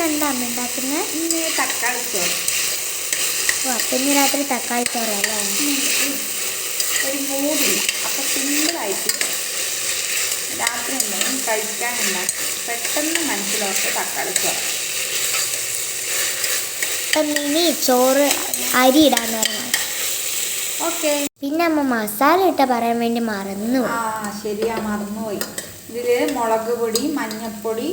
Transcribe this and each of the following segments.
എന്താ അമ്മ ഉണ്ടാക്കുന്നത്? ഇന്ന് തക്കാളി ചോറ്. ഓ അപ്പം ഇന്ന് രാത്രി തക്കാളി ചോറല്ലേ? ഒരു മൂടില്ല, അപ്പം സിമ്പിളായിട്ട് രാത്രി എന്തെങ്കിലും കഴിക്കാനുണ്ടാക്കി പെട്ടെന്ന് മനസ്സിലോട്ട് തക്കാളി ചോറ്. അപ്പം ഇനി ചോറ് അരി ഇടാൻ നേരം. ഓക്കെ. പിന്നെ അമ്മ മസാല ഇട്ട പറയാൻ വേണ്ടി മറന്നു. ശരിയാ, മറന്നുപോയി. ഇതിൽ മുളക് പൊടി, മഞ്ഞൾപ്പൊടി,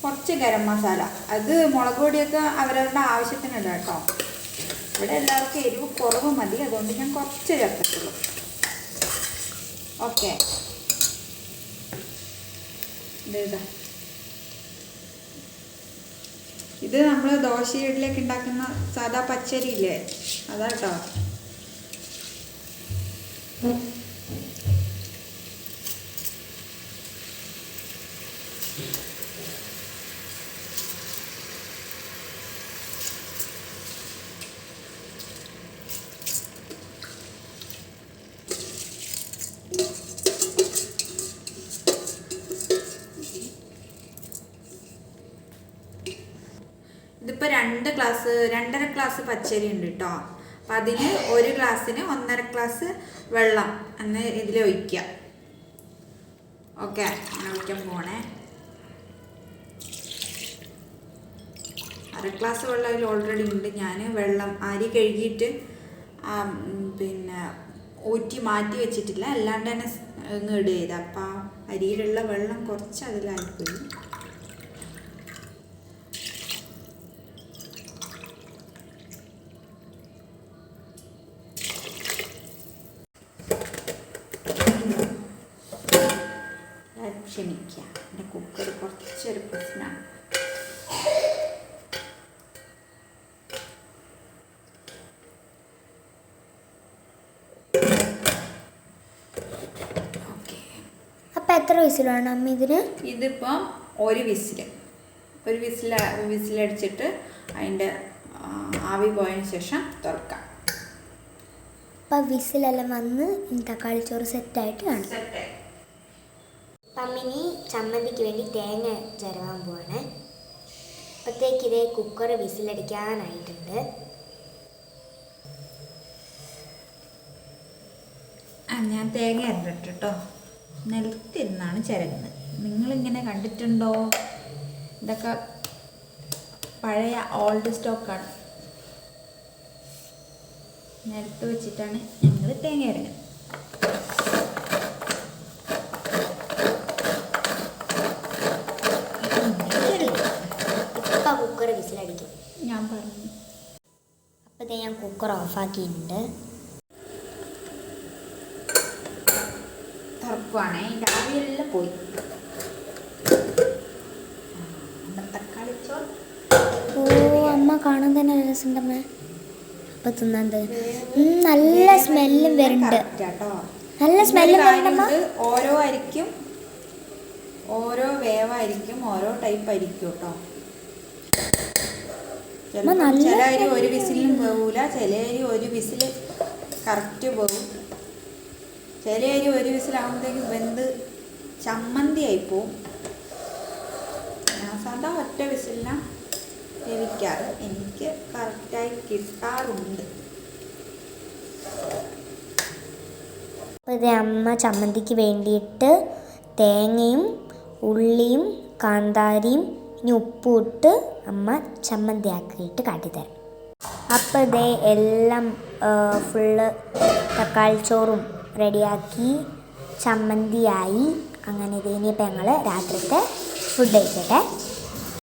കുറച്ച് ഗരം മസാല. അത് മുളക് പൊടിയൊക്കെ അവരവരുടെ ആവശ്യത്തിന് ഇടാം കേട്ടോ. ഇവിടെ എല്ലാവർക്കും എരിവ് കുറവ് മതി, അതുകൊണ്ട് ഞാൻ കുറച്ച് ചേർത്തിട്ടുള്ളൂ. ഓക്കെ. ഇത് നമ്മൾ ദോശ ഇഡ്ഡലിയൊക്കെ ഉണ്ടാക്കുന്ന സാധാ പച്ചരി ഇല്ലേ, അതാ കേട്ടോ. ഇതിപ്പോൾ 2 ഗ്ലാസ് പച്ചരി ഉണ്ട് കേട്ടോ. അപ്പം അതിന് 1 ഗ്ലാസ്സിന് 1.5 ഗ്ലാസ് വെള്ളം എന്ന് ഇതിൽ ഒഴിക്കുക. ഓക്കെ, അങ്ങനെ ഒഴിക്കാൻ പോണേ. 1/2 ഗ്ലാസ് വെള്ളം അതിൽ ഓൾറെഡി ഉണ്ട്. ഞാൻ വെള്ളം അരി കഴുകിയിട്ട് പിന്നെ ഊറ്റി മാറ്റി വെച്ചിട്ടില്ല, അല്ലാണ്ട് തന്നെ ഇടുക ചെയ്ത്. അപ്പം അരിയിലുള്ള വെള്ളം കുറച്ച് അതിലായിപ്പോയി. ക്ഷമിക്കുക, എൻ്റെ കുക്കർ കുറച്ചൊരു പ്രശ്നമാണ്. ഓക്കെ. അപ്പം എത്ര വിസിലാണ് അമ്മ ഇതിന്? ഇതിപ്പം ഒരു വിസിലടിച്ചിട്ട് അതിൻ്റെ ആവി പോയതിന് ശേഷം തുറക്കാം. അപ്പം വിസിലെല്ലാം വന്ന് തക്കാളി ചോറ് സെറ്റായിട്ട് കാണും. സെറ്റായി. അപ്പം ഇനി ചമ്മന്തിക്ക് വേണ്ടി തേങ്ങ ചിരവാൻ പോവാണ്. അപ്പോഴത്തേക്ക് ഇതേ കുക്കർ വിസിലടിക്കാനായിട്ടുണ്ട്. ഞാൻ തേങ്ങ അരണ്ടിട്ട് കേട്ടോ, നിലത്തിരുന്നാണ് ചിരകുന്നത്. നിങ്ങളിങ്ങനെ കണ്ടിട്ടുണ്ടോ? ഇതൊക്കെ പഴയ ഓൾഡ് സ്റ്റോക്കാണ്. നിലത്ത് വെച്ചിട്ടാണ് ഞങ്ങൾ തേങ്ങ അരങ്ങുന്നത്. കുക്കർ വിസിലടിക്കും ഞാൻ പറഞ്ഞു. അപ്പോഴത്തേ ഞാൻ കുക്കർ ഓഫാക്കിയിട്ടുണ്ട്. തുറക്കുവാണേ, ഇതിൻ്റെ ആവിയെല്ലാം പോയി. തക്കാളി ചോറ്. ഓ അമ്മ കാണാൻ തന്നെ രസമുണ്ടമ്മ. അപ്പം തിന്നാൻ നല്ല സ്മെല്ലും വരുന്നുണ്ട് കേട്ടോ. നല്ല സ്മെല്ലും വരുന്നുണ്ടമ്മ. ഓരോ അരിക്കും ഓരോ വേവായിരിക്കും, ഓരോ ടൈപ്പ് ആയിരിക്കും കേട്ടോ. ചില അരി ഒരു വിസിലും പോകൂല, ചില അരി ഒരു വിസിൽ കറക്റ്റ് പോകും. ചില അരി ഒരു വിസിലാകുമ്പോഴത്തേക്കും വെന്ത് ചമ്മന്തി ആയിപ്പോവും. ഞാൻ സാധാ ഒറ്റ വിസിലിനാണ് വേവിക്കാറ്, എനിക്ക് കറക്റ്റായി കിട്ടാറുണ്ട്. ഇത് അമ്മ ചമ്മന്തിക്ക് വേണ്ടിയിട്ട് തേങ്ങയും ഉള്ളിയും കാന്താരിയും ഇനി ഉപ്പും ഇട്ട് അമ്മ ചമ്മന്തി ആക്കിയിട്ട് കാട്ടിത്തരാം. അപ്പോൾ ഇതേ എല്ലാം ഫുള്ള് തക്കാളി ചോറും റെഡിയാക്കി ചമ്മന്തിയായി. അങ്ങനെ ഇനിയിപ്പോൾ ഞങ്ങൾ രാത്രിത്തെ ഫുഡ് കഴിക്കട്ടെ.